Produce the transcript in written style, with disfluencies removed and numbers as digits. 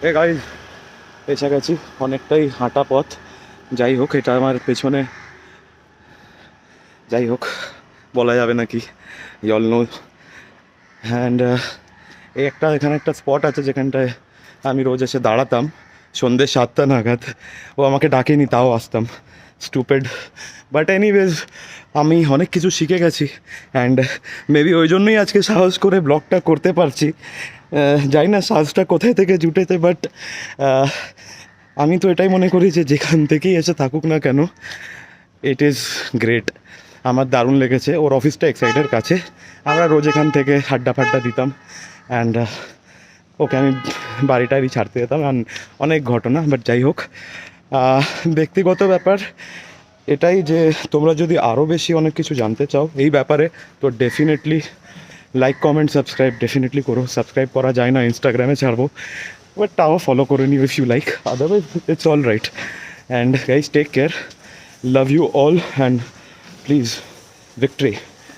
Guys এসে গেছি, অনেকটাই হাঁটা পথ। যাই হোক, এটা আমার পেছনে, যাই হোক বলা যাবে নাকি, অল নো। অ্যান্ড এখানে একটা স্পট আছে যেখানটায় আমি রোজ এসে দাঁড়াতাম সন্ধ্যে 7টা নাগাদ। ও আমাকে ডাকেনি, তাও আসতাম, স্টুপেড। বাট এনিওয়েজ, আমি অনেক কিছু শিখে গেছি অ্যান্ড মেবি ওই জন্যই আজকে সাহস করে ব্লগটা করতে পারছি। জানি না সাহসটা কোথায় থেকে জুটেছে, বাট আমি তো এটাই মনে করি যে যেখান থেকেই এসে থাকুক না কেন, ইট ইজ গ্রেট। আমার দারুণ লেগেছে। ওর অফিসটা এক্সাইটের কাছে, আমরা রোজ এখান থেকে আড্ডা ফাড্ডা দিতাম অ্যান্ড ওকে আমি বাড়িটারই ছাড়তে যেতাম। অনেক ঘটনা, বাট যাই হোক, ব্যক্তিগত ব্যাপার এটাই যে তোমরা যদি আরও বেশি অনেক কিছু জানতে চাও এই ব্যাপারে, তো definitely like comment subscribe definitely করো। সাবস্ক্রাইব করা যায় না, ইনস্টাগ্রামে ছাড়বো, বাট তাও ফলো করে নিও if you like, otherwise it's all right. And guys take care, love you all and please, victory.